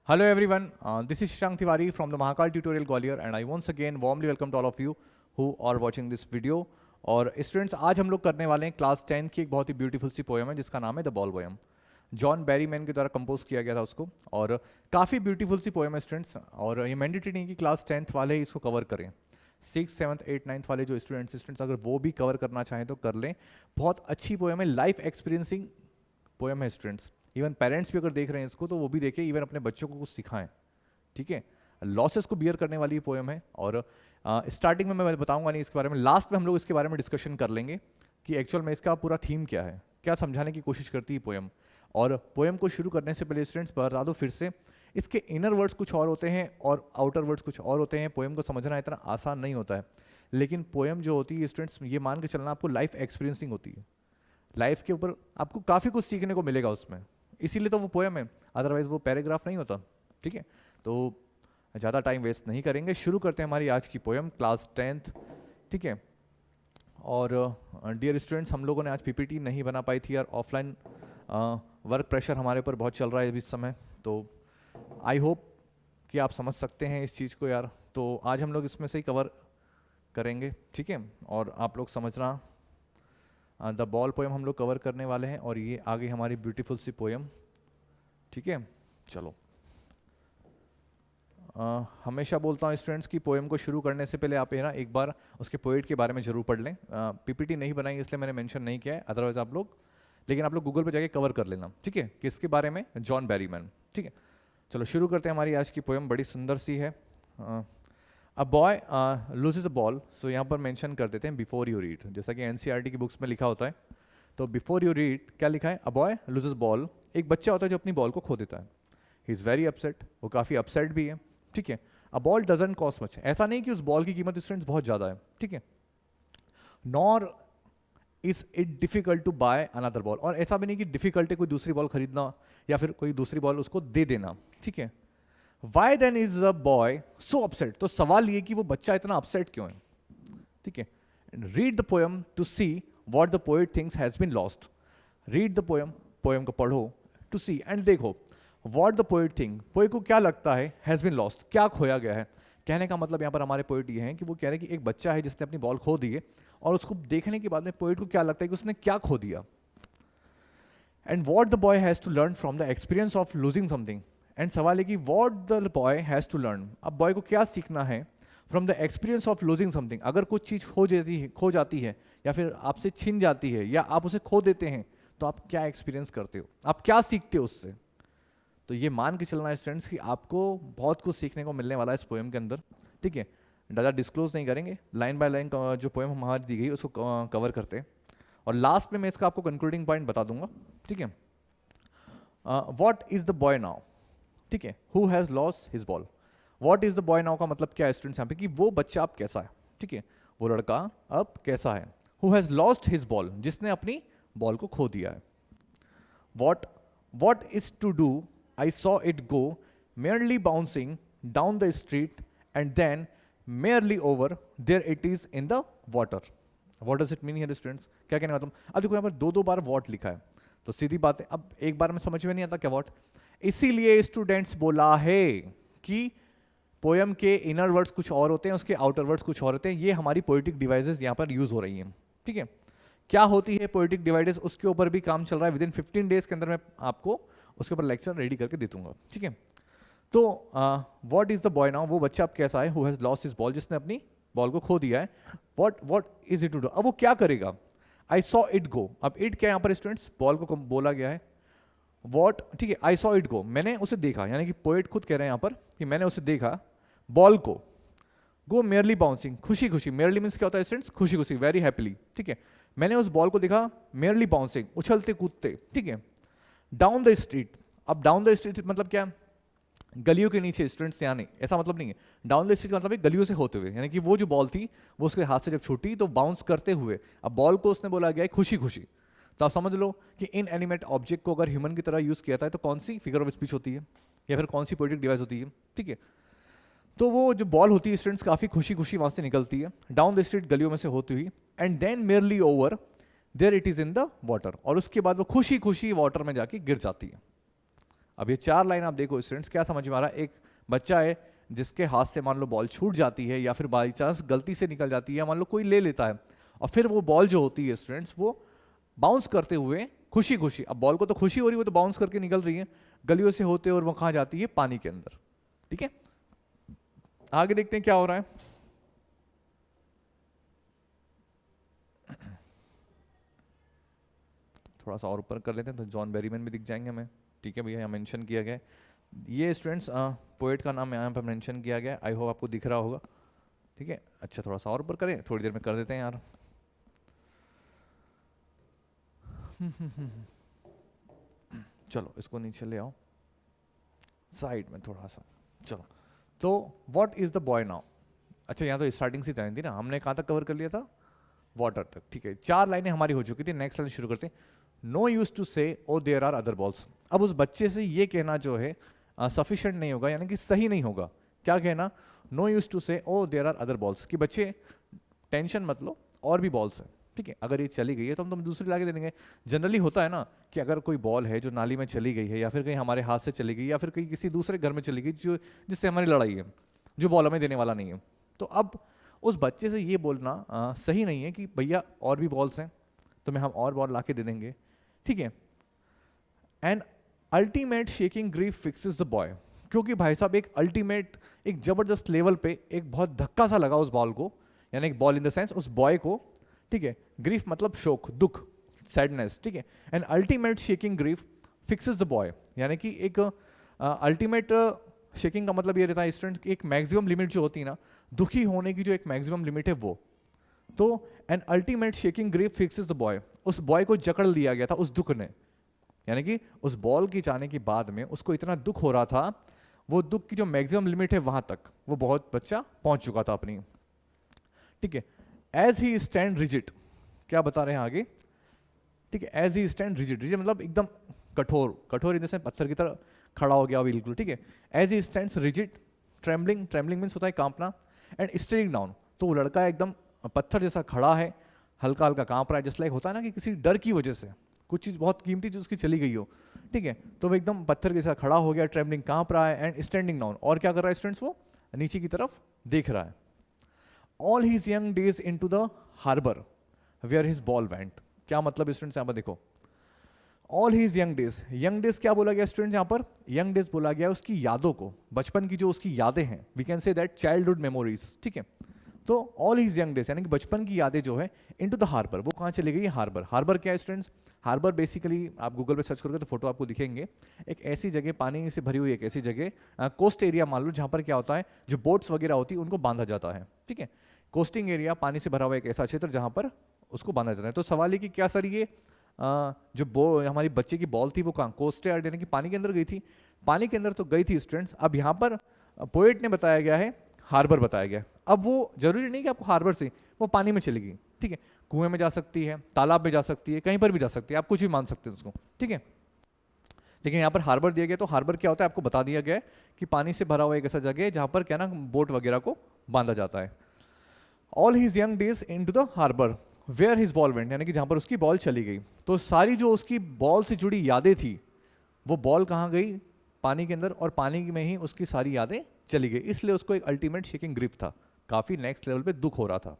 Hello everyone, this is Shashank Tiwari from the Mahakal Tutorial Gwalior and I once again warmly welcome to all of you who are watching this video. और students आज हम लोग करने वाले हैं class 10 की एक बहुत ही ब्यूटीफुल सी पोएम है जिसका नाम है the ball poem. John Berryman के द्वारा कंपोज किया गया था उसको और काफ़ी ब्यूटीफुल सी पोएम है स्टूडेंट्स। और ये मैंडेटरी नहीं कि क्लास 10th वाले ही इसको कवर करें, 6th 7th 8th 9th वाले जो स्टूडेंट्स अगर वो भी कवर करना चाहें तो कर लें। बहुत अच्छी पोएम है, लाइफ एक्सपीरियंसिंग पोएम है स्टूडेंट्स। इवन पेरेंट्स भी अगर देख रहे हैं इसको तो वो भी देखें, इवन अपने बच्चों को कुछ सिखाएं। ठीक है, लॉसेस को बियर करने वाली पोएम है और स्टार्टिंग में मैं बताऊंगा नहीं इसके बारे में, लास्ट में हम लोग इसके बारे में डिस्कशन कर लेंगे कि एक्चुअल में इसका पूरा थीम क्या है, क्या समझाने की कोशिश करती है पोएम। और पोएम को शुरू करने से पहले स्टूडेंट्स बता दो फिर से, इसके इनर वर्ड्स कुछ और होते हैं और आउटर वर्ड्स कुछ और होते हैं। पोएम को समझना इतना आसान नहीं होता है, लेकिन पोएम जो होती है स्टूडेंट्स ये मान के चलना आपको लाइफ एक्सपीरियंसिंग होती है। लाइफ के ऊपर आपको काफ़ी कुछ सीखने को मिलेगा उसमें, इसीलिए तो वो पोएम है, अदरवाइज वो पैराग्राफ नहीं होता। ठीक है, तो ज़्यादा टाइम वेस्ट नहीं करेंगे, शुरू करते हैं हमारी आज की पोएम क्लास 10th। ठीक है, और डियर स्टूडेंट्स हम लोगों ने आज पीपीटी नहीं बना पाई थी यार, ऑफलाइन वर्क प्रेशर हमारे ऊपर बहुत चल रहा है इस समय, तो आई होप कि आप समझ सकते हैं इस चीज़ को यार। तो आज हम लोग इसमें से ही कवर करेंगे। ठीक है, और आप लोग समझना द बॉल पोएम हम लोग कवर करने वाले हैं और ये आगे हमारी ब्यूटीफुल सी पोएम। ठीक है, चलो हमेशा बोलता हूँ स्टूडेंट्स की पोएम को शुरू करने से पहले आप ना एक बार उसके पोएट के बारे में जरूर पढ़ लें। पीपीटी नहीं बनाई इसलिए मैंने मेंशन नहीं किया है, अदरवाइज आप लोग गूगल पे जाके कवर कर लेना। ठीक है, किसके बारे में? John Berryman. ठीक है, चलो शुरू करते हैं हमारी आज की पोएम, बड़ी सुंदर सी है। A boy loses a ball, so यहाँ पर मेंशन कर देते हैं बिफोर यू रीड, जैसा कि एनसीईआरटी की बुक्स में लिखा होता है। तो बिफोर यू रीड क्या लिखा है? अ बॉय लूजेज बॉल, एक बच्चा होता है जो अपनी बॉल को खो देता है। ही इज़ वेरी अपसेट, वो काफ़ी अपसेट भी है। ठीक है, a ball doesn't cost much, ऐसा नहीं कि उस बॉल की कीमत स्टूडेंट्स बहुत ज़्यादा है। ठीक है, nor is it difficult to buy another ball, और ऐसा भी नहीं कि डिफिकल्ट है कोई दूसरी बॉल खरीदना या फिर कोई दूसरी बॉल उसको दे देना। ठीक है, why then is a boy so upset, तो सवाल ये कि वो बच्चा इतना अपसेट क्यों है। ठीक है, read the poem to see what the poet thinks has been lost, read the poem, poem को पढ़ो, टू सी एंड देखो what the poet think, poet को क्या लगता है हैज बीन लॉस्ट, क्या खोया गया है। कहने का मतलब यहाँ पर हमारे पोएट ये हैं कि वो कह रहे हैं कि एक बच्चा है जिसने अपनी बॉल खो दी है और उसको देखने के बाद में पोएट को क्या लगता है कि उसने क्या खो दिया। And what the boy has to learn from the experience of losing something, and सवाल है कि what the boy has to learn, अब बॉय को क्या सीखना है from the experience of losing something. अगर कुछ चीज़ खो जाती है या फिर आपसे छिन जाती है या आप उसे खो देते हैं तो आप क्या एक्सपीरियंस करते हो, आप क्या सीखते हो उससे। तो ये मान के चलना है स्टूडेंट्स कि आपको बहुत कुछ सीखने को मिलने वाला है इस पोएम के अंदर। ठीक है, ज़्यादा डिस्क्लोज नहीं करेंगे, लाइन बाय लाइन जो पोएम हमारी दी गई उसको कवर करते हैं और लास्ट में मैं इसका आपको कंक्लूडिंग पॉइंट बता दूंगा। ठीक है, what is the boy now. ठीक है, who has lost his ball, what is the boy now का मतलब क्या है स्टूडेंट्स यहाँ पे कि वो बच्चा अब कैसा है। ठीक है, वो लड़का अब कैसा है। Who has lost his ball, जिसने अपनी बॉल को खो दिया है। What is to do, I saw it go merely bouncing down the street and then merely over there it is in the water. What does it mean here students, क्या कहने का तुम। अब देखो यहाँ पर दो बार वॉट लिखा है तो सीधी बात है, अब एक बार में समझ में नहीं आता क्या वॉट, इसीलिए स्टूडेंट्स बोला है कि पोएम के इनर वर्ड्स कुछ और होते हैं, उसके आउटर वर्ड्स कुछ और होते हैं। ये हमारी पोएटिक डिवाइसेस यहाँ पर यूज हो रही हैं। ठीक है, क्या होती है पोएटिक डिवाइसेस, उसके ऊपर भी काम चल रहा है। विद इन 15 डेज के अंदर मैं आपको उसके ऊपर लेक्चर रेडी करके दे दूंगा। ठीक है, तो what is the boy now, वो बच्चा अब कैसा है। Who has lost his ball, जिसने अपनी बॉल को खो दिया है। What is it to do, अब वो क्या करेगा। आई सॉ इट गो, अब इट क्या यहाँ पर स्टूडेंट्स, बॉल को बोला गया है। वॉट, ठीक है, आई सॉ इट गो, मैंने उसे देखा, यानी कि पोएट खुद कह रहे हैं यहाँ पर कि मैंने उसे देखा बॉल को। गो मेयरली बाउंसिंग, खुशी खुशी, मेयरली मीन्स क्या होता है स्टूडेंट्स, खुशी खुशी, वेरी हैप्पीली। ठीक है, मैंने उस बॉल को देखा मेयरली बाउंसिंग, उछलते कूदते। ठीक है, डाउन द स्ट्रीट, अब डाउन द स्ट्रीट मतलब क्या, गलियों के नीचे स्टूडेंट्स, यहाँ नहीं, ऐसा मतलब नहीं है। डाउन द स्ट्रीट मतलब गलियों से होते हुए, यानी कि वो जो बॉल थी वो उसके हाथ से जब छूटी तो बाउंस करते हुए, अब बॉल को उसने बोला गया है खुशी खुशी। तो आप समझ लो कि इन एनिमेट ऑब्जेक्ट को अगर ह्यूमन की तरह यूज किया था तो कौन सी फिगर ऑफ स्पीच होती है या फिर कौन सी पोएटिक डिवाइस होती है। ठीक है, तो वो जो बॉल होती है स्टूडेंट्स काफी खुशी खुशी वहां से निकलती है डाउन द स्ट्रीट, गलियों में से होती हुई। And then merely over there it is in the water, और उसके बाद वो खुशी खुशी वाटर में जाके गिर जाती है। अब ये 4 लाइन आप देखो स्टूडेंट्स, क्या समझ में आ रहा है? एक बच्चा है जिसके हाथ से मान लो बॉल छूट जाती है या फिर बाई चांस गलती से निकल जाती है, मान लो कोई ले लेता है और फिर वो बॉल जो होती है स्टूडेंट्स वो बाउंस करते हुए खुशी खुशी, अब बॉल को तो खुशी हो रही है, वो तो बाउंस करके निकल रही है गलियों से होते, और वो कहाँ जाती है? पानी के अंदर। ठीक है, आगे देखते हैं क्या हो रहा है। थोड़ा सा और ऊपर कर लेते हैं तो जॉन बेरीमैन भी दिख जाएंगे हमें। ठीक है भैया, यहाँ मेंशन किया गया है ये स्टूडेंट्स, पोएट का नाम यहाँ पर मेंशन किया गया है, आई होप आपको दिख रहा होगा। ठीक है, अच्छा थोड़ा सा और ऊपर करें, थोड़ी देर में कर देते हैं यार। चलो इसको नीचे ले आओ साइड में थोड़ा सा। चलो, तो what is the boy now? अच्छा यहाँ तो स्टार्टिंग से थी ना, हमने कहाँ तक कवर कर लिया था? वाटर तक। ठीक है, 4 लाइनें हमारी हो चुकी थी, नेक्स्ट लाइन शुरू करते हैं। नो यूज टू से oh there are other balls. अब उस बच्चे से ये कहना जो है सफिशिएंट नहीं होगा, यानी कि सही नहीं होगा। क्या कहना? नो यूज टू से oh there are other balls, कि बच्चे टेंशन मत लो, और भी बॉल्स हैं। ठीक है, अगर ये चली गई है तो हम दूसरी लाके दे देंगे। जनरली होता है ना कि अगर कोई बॉल है जो नाली में चली गई है या फिर कहीं हमारे हाथ से चली गई या फिर कहीं किसी दूसरे घर में चली गई जो जिससे हमारी लड़ाई है, जो बॉल हमें देने वाला नहीं है, तो अब उस बच्चे से ये बोलना सही नहीं है कि भैया और भी बॉल्स हैं तुम्हें हम और बॉल ला के दे देंगे। ठीक है, and ultimate shaking grief fixes the boy, क्योंकि भाई साहब एक अल्टीमेट, एक जबरदस्त लेवल पे एक बहुत धक्का सा लगा उस बॉल को, यानी एक बॉल इन द सेंस उस बॉय को। ठीक है, ग्रीफ मतलब शोक, दुख, सैडनेस। ठीक है, and ultimate shaking grief fixes the boy, यानी कि एक अल्टीमेट शेकिंग का मतलब ये रहता है स्टूडेंट की एक मैक्सिमम लिमिट जो होती है ना, दुखी होने की जो एक मैक्सिमम लिमिट है वो। तो an ultimate shaking grief fixes the boy, उस बॉय को जकड़ लिया गया था उस दुख ने, यानी कि उस बॉल की जाने के बाद में उसको इतना दुख हो रहा था, वो दुख की जो मैक्सिमम लिमिट है वहां तक वो बहुत बच्चा पहुंच चुका था अपनी। ठीक है, एज ही स्टैंड रिजिड, क्या बता रहे हैं आगे? ठीक है, as he stand rigid, rigid मतलब एकदम कठोर, कठोर इन द सेंस पत्थर की तरह खड़ा हो गया बिल्कुल। ठीक है, as he stands rigid, trembling, trembling means होता है कांपना, एंड स्टेरिंग डाउन, तो वो लड़का एकदम पत्थर जैसा खड़ा है, हल्का हल्का कांप रहा है, जस्ट लाइक होता है ना कि किसी डर की वजह से कुछ चीज़ बहुत कीमती चीज़ उसकी चली गई हो। ठीक है, तो वो एकदम पत्थर जैसा खड़ा हो गया, ट्रेम्बलिंग, कांप रहा है, एंड स्टैंडिंग डाउन, और क्या कर रहा है स्टूडेंट्स? वो नीचे की तरफ देख रहा है। All his young days into the harbour where his ball went, क्या मतलब स्टूडेंट्स यहाँ पर देखो, all his young days, young days क्या बोला गया स्टूडेंट? यहाँ पर यंग डेज बोला गया उसकी यादों को, बचपन की जो उसकी यादें हैं, we can say that childhood memories. ठीक है, तो ऑल हिज यंग डेज यानी कि बचपन की यादें जो है इनटू द हार्बर, वो कहाँ चली गई? हार्बर। हार्बर क्या है स्टूडेंट्स? हार्बर बेसिकली आप गूगल पे सर्च करोगे तो फोटो आपको दिखेंगे, एक ऐसी जगह, पानी से भरी हुई एक ऐसी जगह, कोस्ट एरिया मान लो, जहाँ पर क्या होता है जो बोट्स वगैरह होती है उनको बांधा जाता है। ठीक है, कोस्टिंग एरिया, पानी से भरा हुआ एक ऐसा क्षेत्र जहाँ पर उसको बांधा जाता है। तो सवाल ये कि क्या सर ये जो हमारी बच्चे की बॉल थी वो कहाँ? कोस्ट यार्ड यानी कि पानी के अंदर गई थी? पानी के अंदर तो गई थी स्टूडेंट्स, अब यहाँ पर पोएट ने बताया गया है हार्बर बताया गया। अब वो जरूरी नहीं कि आपको हार्बर से, वो पानी में चली गई। ठीक है, कुएं में जा सकती है, तालाब में जा सकती है, कहीं पर भी जा सकती है, आप कुछ भी मान सकते हैं उसको। ठीक है, लेकिन यहाँ पर हार्बर दिया गया, तो हार्बर क्या होता है आपको बता दिया गया है कि पानी से भरा हुआ एक ऐसा जगह है जहाँ पर क्या ना बोट वगैरह को बांधा जाता है। All his young days into the harbour where his ball went, यानी कि जहाँ पर उसकी बॉल चली गई। तो सारी जो उसकी बॉल से जुड़ी यादें थी, वो बॉल कहाँ गई? पानी के अंदर, और पानी में ही उसकी सारी यादें चली गई, इसलिए उसको एक अल्टीमेट शेकिंग ग्रिप था, काफ़ी नेक्स्ट लेवल पे दुख हो रहा था।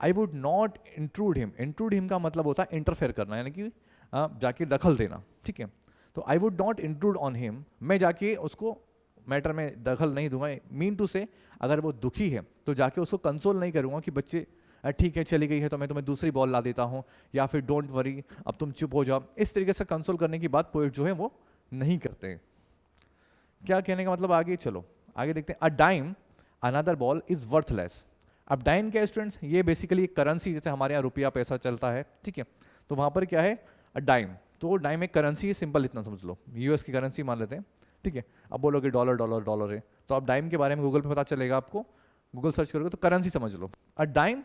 I would not intrude him, intrude him का मतलब होता है इंटरफेयर करना, यानी कि जाके दखल देना। ठीक है, तो I would not intrude on him, मैं जाके उसको मैटर में दखल नहीं दूंगा। मीन टू से अगर वो दुखी है तो जाके उसको कंसोल नहीं करूंगा कि बच्चे ठीक है चली गई है तो मैं तुम्हें दूसरी बॉल ला देता हूँ, या फिर डोंट वरी अब तुम चुप हो जाओ, इस तरीके से कंसोल करने की बात पोएट जो है वो नहीं करते। क्या कहने का मतलब? आगे चलो आगे देखते हैं। A dime another ball is worthless. अब डाइम क्या स्टूडेंट्स? ये बेसिकली एक करेंसी, जैसे हमारे यहाँ रुपया पैसा चलता है। ठीक है, तो वहाँ पर क्या है? अ डाइम, तो डाइम एक करेंसी है, सिंपल इतना समझ लो, यूएस की करेंसी मान लेते हैं। ठीक है, अब बोलोगे डॉलर डॉलर डॉलर है, तो अब डाइम के बारे में गूगल पे पता चलेगा आपको, गूगल सर्च करोगे तो करेंसी समझ लो। A dime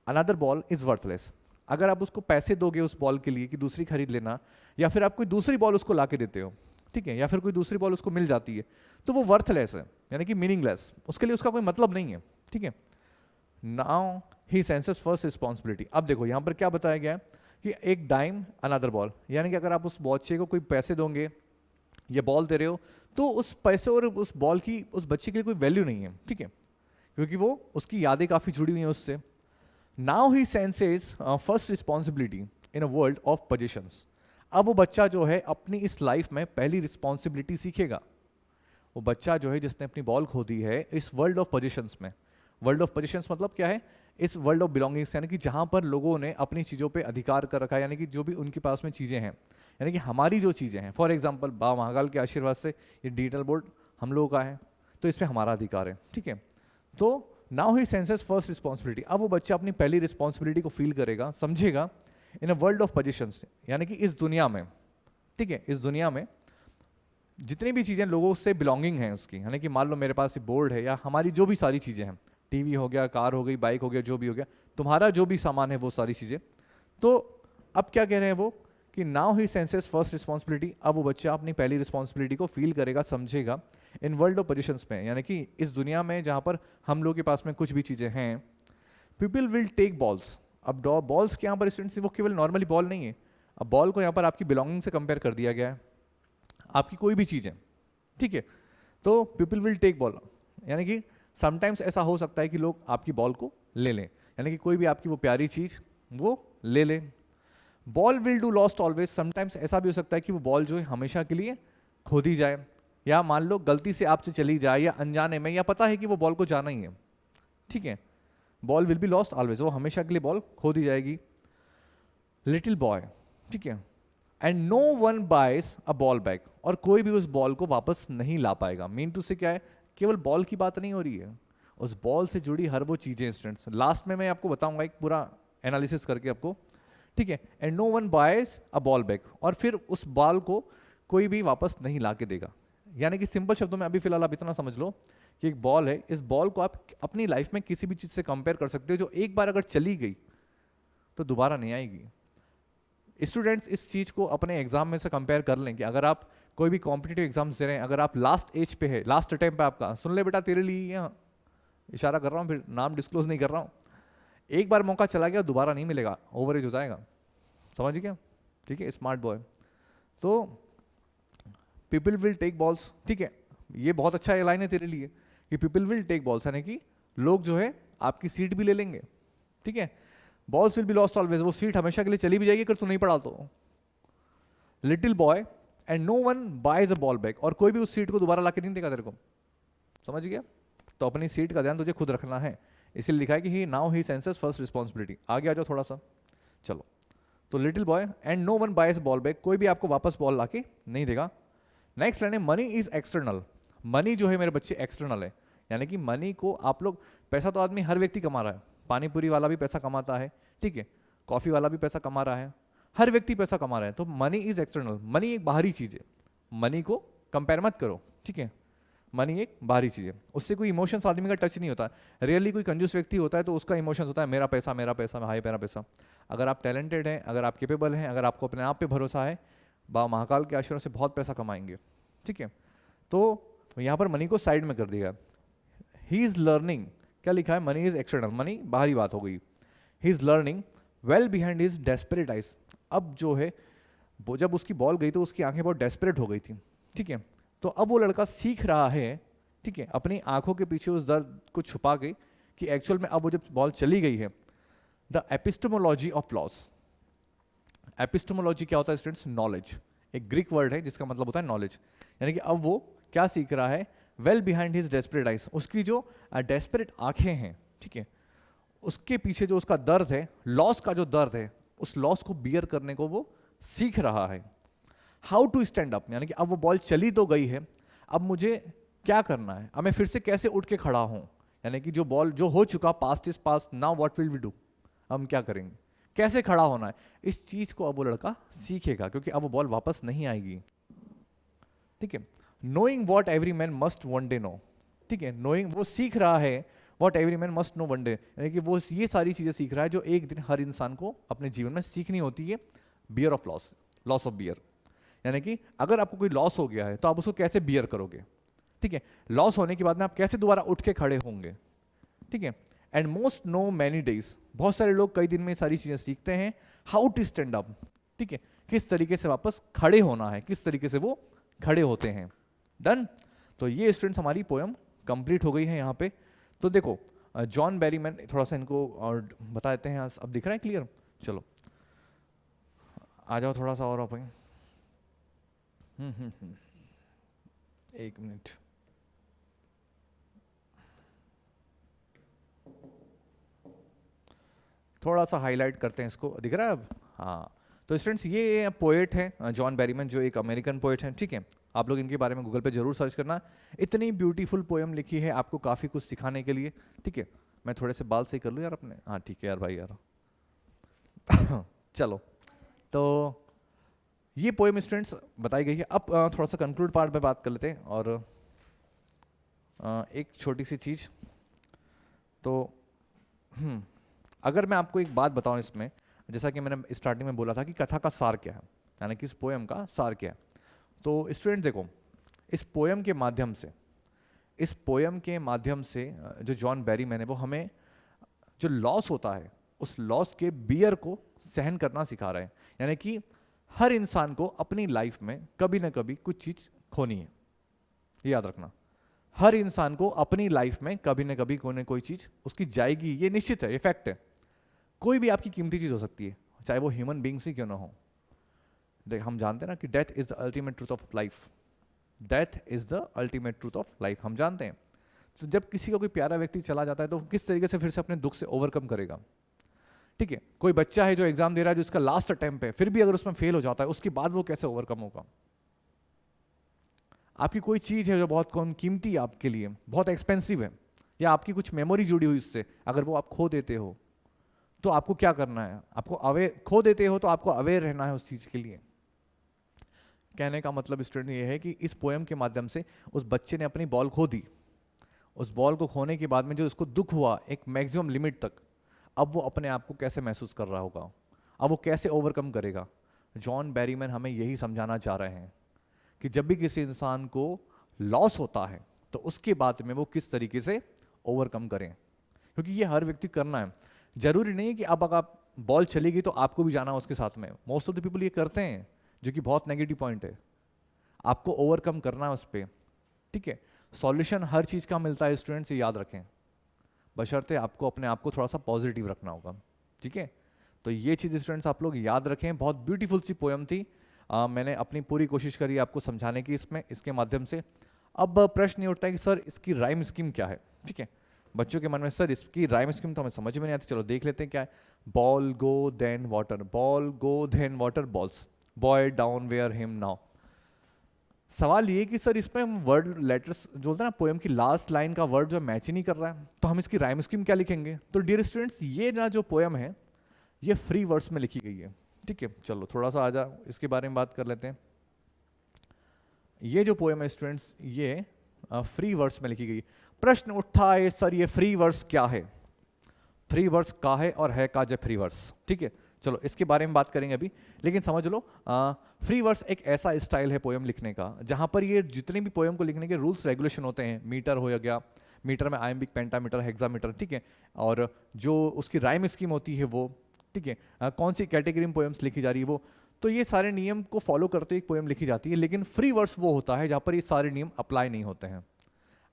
another ball is worthless, अगर आप उसको पैसे दोगे उस बॉल के लिए कि दूसरी खरीद लेना, या फिर आप कोई दूसरी बॉल उसको ला के देते हो, ठीक है, या फिर कोई दूसरी बॉल उसको मिल जाती है, तो वो वर्थलेस है, यानी कि मीनिंगलेस, उसके लिए उसका कोई मतलब नहीं है। ठीक है, now he senses first responsibility. अब देखो यहाँ पर क्या बताया गया है कि एक डाइम अनदर बॉल, यानी कि अगर आप उस बच्चे को कोई पैसे दोगे ये बॉल दे रहे हो, तो उस पैसे और उस बॉल की उस बच्चे के लिए कोई वैल्यू नहीं है, ठीक है, क्योंकि वो उसकी यादें काफ़ी जुड़ी हुई हैं उससे. Now he senses first responsibility in a world of positions. अब वो बच्चा जो है अपनी इस लाइफ में पहली रिस्पॉन्सिबिलिटी सीखेगा. वो बच्चा जो है जिसने अपनी बॉल खो दी है इस वर्ल्ड ऑफ पोजिशंस में. वर्ल्ड ऑफ पोजिशंस मतलब क्या है? इस वर्ल्ड ऑफ बिलोंगिंग्स, यानी कि जहाँ पर लोगों ने अपनी चीज़ों पे अधिकार कर रखा है, यानी कि जो भी उनके पास में चीज़ें हैं, यानी कि हमारी जो चीज़ें हैं. फॉर एग्जांपल बाबा महाकाल के आशीर्वाद से ये डिजिटल बोर्ड हम लोगों का है, तो इस पर हमारा अधिकार है, ठीक है. तो now he senses first responsibility. अब वो बच्चा अपनी पहली रिस्पॉन्सिबिलिटी को फील करेगा, समझेगा इन अ वर्ल्ड ऑफ पोजिशंस, यानी कि इस दुनिया में, ठीक है, इस दुनिया में जितनी भी चीज़ें लोगों से बिलोंगिंग हैं उसकी, यानी कि मान लो मेरे पास बोर्ड है या हमारी जो भी सारी चीज़ें हैं, टीवी हो गया, कार हो गई, बाइक हो गया, जो भी हो गया, तुम्हारा जो भी सामान है वो सारी चीज़ें. तो अब क्या कह रहे हैं वो कि now he senses first responsibility. अब वो बच्चा अपनी पहली रिस्पॉन्सिबिलिटी को फील करेगा, समझेगा इन वर्ल्ड ऑफ पोजिशंस में, यानी कि इस दुनिया में जहाँ पर हम लोग के पास में कुछ भी चीज़ें हैं. People will take balls. अब बॉल्स के यहाँ पर स्टूडेंट्स वो केवल नॉर्मली बॉल नहीं है. अब बॉल को यहाँ पर आपकी बिलोंगिंग से कंपेयर कर दिया गया है, आपकी कोई भी चीज़ है, ठीक है. तो पीपल विल टेक बॉल, यानी कि समटाइम्स ऐसा हो सकता है कि लोग आपकी बॉल को ले लें, यानी कि कोई भी आपकी वो प्यारी चीज़ वो ले लें. Ball will do lost always. Sometimes ऐसा भी हो सकता है कि वो बॉल जो है हमेशा के लिए खो दी जाए, या मान लो गलती से आपसे चली जाए, या अनजाने में, या पता है कि वो बॉल को जाना ही है, ठीक है. Ball will be lost always, वो हमेशा के लिए बॉल खो दी जाएगी. लिटिल बॉय, ठीक है, and no one buys a ball back. और कोई भी उस बॉल को वापस नहीं ला पाएगा. मीन टू से क्या है, केवल बॉल की बात नहीं हो रही है, उस बॉल से जुड़ी हर वो चीज़ें. स्टूडेंट्स लास्ट में मैं आपको बताऊंगा एक पूरा एनालिसिस करके आपको, ठीक है. And no one buys a ball back, और फिर उस बॉल को कोई भी वापस नहीं ला के देगा. यानी कि सिंपल शब्दों में अभी फिलहाल आप इतना समझ लो कि एक बॉल है, इस बॉल को आप अपनी लाइफ में किसी भी चीज़ से कंपेयर कर सकते हो जो एक बार अगर चली गई तो दोबारा नहीं आएगी. स्टूडेंट्स इस चीज़ को अपने एग्जाम में से कंपेयर कर लें कि अगर आप कोई भी कॉम्पिटिटिव एग्जाम्स दे रहे हैं, अगर आप लास्ट एज पे है, लास्ट अटेम्प्ट पे आपका, सुन ले बेटा तेरे लिए यहाँ इशारा कर रहा हूँ, फिर नाम डिस्क्लोज नहीं कर रहा हूँ. एक बार मौका चला गया दोबारा नहीं मिलेगा, ओवर एज हो जाएगा. समझ गया, ठीक है, स्मार्ट बॉय. तो पीपल विल टेक बॉल्स, ठीक है, ये बहुत अच्छा लाइन है तेरे लिए कि पीपल विल टेक बॉल्स, यानी कि लोग जो है आपकी सीट भी ले लेंगे, ठीक है. Balls will be lost always, वो सीट हमेशा के लिए चली भी जाएगी अगर तू नहीं पढ़ा तो. Little boy and no one buys a ball back, और कोई भी उस सीट को दोबारा लाके नहीं देगा तेरे को. समझ गया. तो अपनी सीट का ध्यान तुझे खुद रखना है, इसलिए लिखा है कि he now he senses first responsibility. आगे आ जाओ थोड़ा सा, चलो. तो little boy and no one buys ball back, कोई भी आपको वापस बॉल लाके नहीं देगा. नेक्स्ट लाइन है मनी इज एक्सटर्नल. मनी जो है मेरे बच्चे एक्सटर्नल है, यानी कि मनी को आप लोग, पैसा तो आदमी हर व्यक्ति कमा रहा है, पानी पूरी वाला भी पैसा कमाता है, ठीक है, कॉफी वाला भी पैसा कमा रहा है, हर व्यक्ति पैसा कमा रहा है. तो मनी इज एक्सटर्नल, मनी एक बाहरी चीज है, मनी को कंपेयर मत करो, ठीक है. मनी एक बाहरी चीज है, उससे कोई इमोशंस आदमी का टच नहीं होता. रियली कोई कंजूस व्यक्ति होता है तो उसका इमोशंस होता है मेरा पैसा मेरा पैसा, हाय मेरा पैसा. अगर आप टैलेंटेड हैं, अगर आप केपेबल हैं, अगर आपको अपने आप पे भरोसा है, बाबा महाकाल के आशीर्वाद से बहुत पैसा कमाएंगे, ठीक है. तो यहाँ पर मनी को साइड में कर दिया. ही इज लर्निंग, क्या लिखा है, मनी इज एक्सटर्नल, मनी बाहरी बात हो गई. He is learning well behind his desperate eyes. अब जो है वो जब उसकी बॉल गई तो उसकी आंखें बहुत डेस्परेट हो गई थी, ठीक है. तो अब वो लड़का सीख रहा है, ठीक है, अपनी आंखों के पीछे उस दर्द को छुपा के कि एक्चुअल में अब वो जब बॉल चली गई है, the epistemology of loss. Epistemology क्या होता है स्टूडेंट्स, नॉलेज. एक ग्रीक वर्ड है जिसका मतलब होता है नॉलेज. यानी कि अब वो क्या सीख रहा है, well behind his desperate eyes, उसकी जो डेस्परेट आंखें हैं, ठीक है, उसके पीछे जो उसका दर्द है, लॉस का जो दर्द है, उस लॉस को बियर करने को वो सीख रहा है. हाउ टू स्टैंड अप, यानी कि अब वो बॉल चली तो गई है, अब मुझे क्या करना है, अब मैं फिर से कैसे उठ के खड़ा हूं. यानी कि जो बॉल जो हो चुका, past is past, now what will we do, हम क्या करेंगे, कैसे खड़ा होना है. इस चीज को अब वो लड़का सीखेगा क्योंकि अब वो बॉल वापस नहीं आएगी, ठीक है. Knowing what every man must one day know, ठीक है, नोइंग, वो सीख रहा है what every man must know one day, यानी कि वो ये सारी चीजें सीख रहा है जो एक दिन हर इंसान को अपने जीवन में सीखनी होती है. Bear of loss, loss of bear, यानी कि अगर आपको कोई लॉस हो गया है तो आप उसको कैसे बियर करोगे, ठीक है. लॉस होने के बाद में आप कैसे दोबारा उठ के खड़े होंगे, ठीक है. And most know many days, बहुत सारे लोग कई दिन में सारी चीजें सीखते हैं. हाउ टू स्टैंड अप, ठीक है, किस तरीके से वापस खड़े होना है, किस तरीके से वो खड़े होते हैं। डन। तो ये स्टूडेंट्स हमारी पोएम कंप्लीट हो गई है यहाँ पे। तो देखो जॉन बैरीमैन, थोड़ा सा इनको और बता देते हैं, अब दिख रहा है क्लियर? चलो आ जाओ थोड़ा सा और आप। एक मिनट। थोड़ा सा हाईलाइट करते हैं इसको, दिख रहा है अब? हाँ। तो स्टूडेंट्स ये पोएट हैं जॉन बैरीमैन, जो एक अमेरिकन पोएट हैं, ठीक है। आप लोग इनके बारे में गूगल पे जरूर सर्च करना। इतनी ब्यूटीफुल पोएम लिखी है आपको काफ़ी कुछ सिखाने के लिए, ठीक है। मैं थोड़े से बाल सही कर लूँ यार अपने, हाँ ठीक है यार भाई यार। चलो, तो ये पोएम स्टूडेंट्स बताई गई है। अब थोड़ा सा कंक्लूड पार्ट में बात कर लेते हैं। और एक छोटी सी चीज़, तो अगर मैं आपको एक बात बताऊं इसमें, जैसा कि मैंने स्टार्टिंग में बोला था कि कथा का सार क्या है, यानी कि इस पोएम का सार क्या है। तो स्टूडेंट देखो, इस पोएम के माध्यम से, जो जॉन बैरीमैन है वो हमें जो लॉस होता है उस लॉस के बियर को सहन करना सिखा रहे हैं। यानी कि हर इंसान को अपनी लाइफ में कभी ना कभी कुछ चीज़ खोनी है, ये याद रखना। हर इंसान को अपनी लाइफ में कभी ना कभी कोई ना कोई चीज़ उसकी जाएगी, ये निश्चित है, ये फैक्ट है। कोई भी आपकी कीमती चीज़ हो सकती है, चाहे वो ह्यूमन बींग्स ही क्यों ना हो। देख, हम जानते हैं ना कि death is the ultimate truth of life. Death is the ultimate truth of life, हम जानते हैं। तो जब किसी का कोई प्यारा व्यक्ति चला जाता है तो किस तरीके से फिर से अपने दुख से ओवरकम करेगा, ठीक है। कोई बच्चा है जो एग्जाम दे रहा है, जो उसका लास्ट अटेम्प्ट है, फिर भी अगर उसमें फेल हो जाता है, उसके बाद वो कैसे ओवरकम होगा। आपकी कोई चीज़ है जो बहुत कीमती है आपके लिए, बहुत एक्सपेंसिव है, या आपकी कुछ मेमोरी जुड़ी हुई इससे, अगर वो आप खो देते हो तो आपको क्या करना है? आपको अवेयर, खो देते हो तो आपको अवेयर रहना है उस चीज़ के लिए। कहने का मतलब स्टूडेंट ये है कि इस पोएम के माध्यम से उस बच्चे ने अपनी बॉल खो दी। उस बॉल को खोने के बाद में जो उसको दुख हुआ एक मैक्सिमम लिमिट तक, अब वो अपने आप को कैसे महसूस कर रहा होगा, अब वो कैसे ओवरकम करेगा। जॉन बैरीमैन हमें यही समझाना चाह रहे हैं कि जब भी किसी इंसान को लॉस होता है तो उसके बाद में वो किस तरीके से ओवरकम करें, क्योंकि ये हर व्यक्ति करना है। जरूरी नहीं है कि अब अगर आप बॉल चली गई तो आपको भी जाना उसके साथ में। मोस्ट ऑफ द पीपल ये करते हैं, जो कि बहुत नेगेटिव पॉइंट है। आपको ओवरकम करना है उस पर, ठीक है। सॉल्यूशन हर चीज़ का मिलता है स्टूडेंट्स, ये याद रखें, बशर्ते आपको अपने आप को थोड़ा सा पॉजिटिव रखना होगा, ठीक है। तो ये चीज़ स्टूडेंट्स आप लोग याद रखें। बहुत ब्यूटीफुल सी पोएम थी। मैंने अपनी पूरी कोशिश करी आपको समझाने की इसमें, इसके माध्यम से। अब प्रश्न ये उठता है कि सर इसकी राइम स्कीम क्या है, ठीक है। बच्चों के मन में सर इसकी राइम स्कीम तो हमें समझ में नहीं आती, चलो देख लेते हैं क्या है। Ball go then water, ball go then water balls, boy down where him now. सवाल ये कि सर इसमें हम वर्ड लेटर्स जो होता है ना, पोएम की लास्ट लाइन का वर्ड जो मैच ही नहीं कर रहा है, तो हम इसकी राइम स्कीम क्या लिखेंगे। तो डियर स्टूडेंट्स, ये ना जो पोएम है ये फ्री वर्ड्स में लिखी गई है, ठीक है। चलो थोड़ा सा आजा इसके बारे में बात कर लेते हैं। ये जो पोएम है स्टूडेंट्स, ये फ्री वर्ड्स में लिखी गई। प्रश्न उठता है सर ये फ्री वर्ड्स क्या है, फ्री वर्ड्स का है और है का जब फ्री वर्ड्स, ठीक है। चलो इसके बारे में बात करेंगे अभी, लेकिन समझ लो फ्री वर्ड्स एक ऐसा स्टाइल है पोएम लिखने का जहां पर ये जितने भी पोएम को लिखने के रूल्स रेगुलेशन होते हैं, मीटर हो गया, मीटर में आयम्बिक, पेंटामीटर, हेक्सामीटर, ठीक है। और जो उसकी राइम स्कीम होती है वो, ठीक है, कौन सी कैटेगरी में पोएम्स लिखी जा रही है वो, तो ये सारे नियम को फॉलो करते हुए एक पोएम लिखी जाती है। लेकिन फ्री वर्ड्स वो होता है जहाँ पर ये सारे नियम अप्लाई नहीं होते हैं,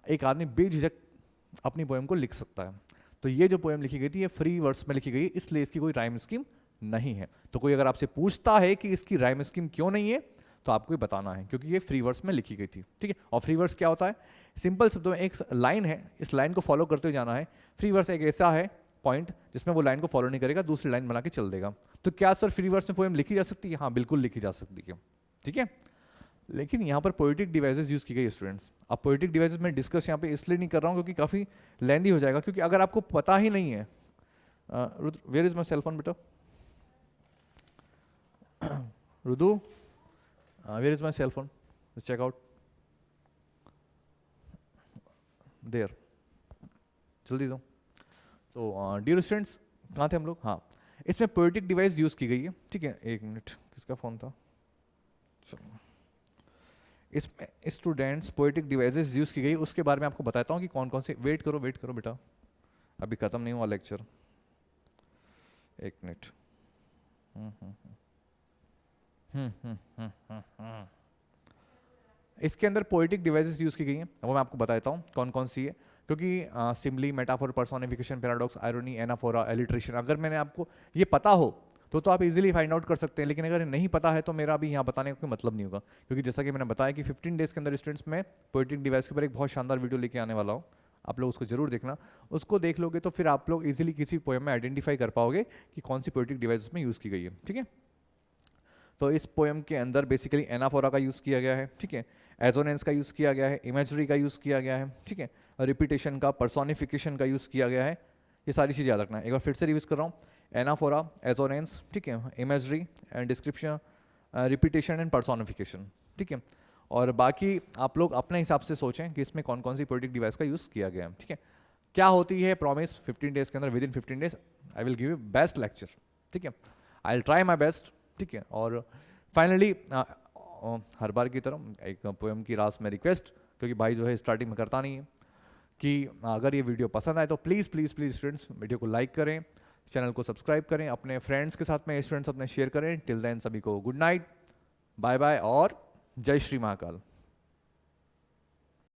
एक आदमी बेझिझक अपनी पोएम को लिख सकता है। तो ये जो पोएम लिखी गई थी ये फ्री वर्ड्स में लिखी गई, इसलिए इसकी कोई राइम स्कीम नहीं है। तो कोई अगर आपसे पूछता है कि इसकी राइम स्कीम क्यों नहीं है, तो आपको ये बताना है क्योंकि ये फ्री वर्ड्स में लिखी गई थी, ठीक है। और फ्री वर्ड्स क्या होता है, सिंपल शब्दों में एक लाइन है, इस लाइन को फॉलो करते हुए जाना है। फ्री वर्ड्स एक ऐसा है पॉइंट जिसमें वो लाइन को फॉलो नहीं करेगा, दूसरी लाइन बना के चल देगा। तो क्या सर फ्री वर्ड्स में पोएम लिखी जा सकती है? हाँ बिल्कुल लिखी जा सकती है, ठीक है। लेकिन यहाँ पर पोएटिक डिवाइसेस यूज की गई स्टूडेंट्स। अब पोएटिक डिवाइसेस में डिस्कस यहाँ पे इसलिए नहीं कर रहा हूँ क्योंकि काफ़ी लेंदी हो जाएगा, क्योंकि अगर आपको पता ही नहीं है, where is my cell phone बेटा, रुदू where is my cell phone, check out there, जल्दी दो। तो डियर स्टूडेंट्स कहाँ थे हम लोग? हाँ, इसमें पोएटिक डिवाइस यूज की गई है, ठीक है। एक मिनट, किसका फोन था? चलो, इसमें स्टूडेंट्स पोएटिक डिवाइसेस यूज की गई, उसके बारे में आपको बताता हूँ कि कौन कौन से। वेट करो बेटा, अभी खत्म नहीं हुआ लेक्चर, एक मिनट। इसके अंदर पोएटिक डिवाइसेस यूज़ की गई हैं, वो मैं आपको बता देता हूँ कौन कौन सी है, क्योंकि simile, metaphor, personification, paradox, irony, anaphora, alliteration, अगर मैंने आपको ये पता हो तो आप इजीली फाइंड आउट कर सकते हैं, लेकिन अगर नहीं पता है तो मेरा अभी यहाँ बताने का कोई मतलब नहीं होगा, क्योंकि जैसा कि मैंने बताया कि 15 डेज़ के अंदर स्टूडेंट्स में पोएटिक डिवाइस के ऊपर एक बहुत शानदार वीडियो लेके आने वाला हूँ, आप लोग उसको जरूर देखना। उसको देख लोगे तो फिर आप लोग इजीली किसी पोएम में आइडेंटिफाई कर पाओगे कि कौन सी पोएटिक डिवाइस उसमें यूज़ की गई है, ठीक है। तो इस पोएम के अंदर बेसिकली एनाफोरा का यूज़ किया गया है, ठीक है, एजोनेंस का यूज़ किया गया है, इमेजरी का यूज़ किया गया है, ठीक है, रिपीटेशन का, पर्सोनिफिकेशन का यूज़ किया गया है। ये सारी चीज़ें याद रखना है। एक बार फिर से रिवीज कर रहा हूँ, एनाफोरा, एजोनेंस, ठीक है, imagery and description, repetition and personification, ठीक है। और बाकी आप लोग अपने हिसाब से सोचें कि इसमें कौन कौन सी पोएटिक डिवाइस का यूज़ किया गया है, ठीक है। क्या होती है प्रॉमिस 15 डेज़ के अंदर, with in 15 days I will give you best lecture, ठीक है, I will try my best, ठीक है। और फाइनली हर बार की तरह एक पोएम की लास्ट में रिक्वेस्ट, क्योंकि भाई जो है स्टार्टिंग में करता नहीं है, कि अगर ये वीडियो पसंद आए तो please please please students video को लाइक करें, चैनल को सब्सक्राइब करें, अपने फ्रेंड्स के साथ में स्टूडेंट्स अपने शेयर करें। टिल देन सभी को गुड नाइट, बाय बाय और जय श्री महाकाल।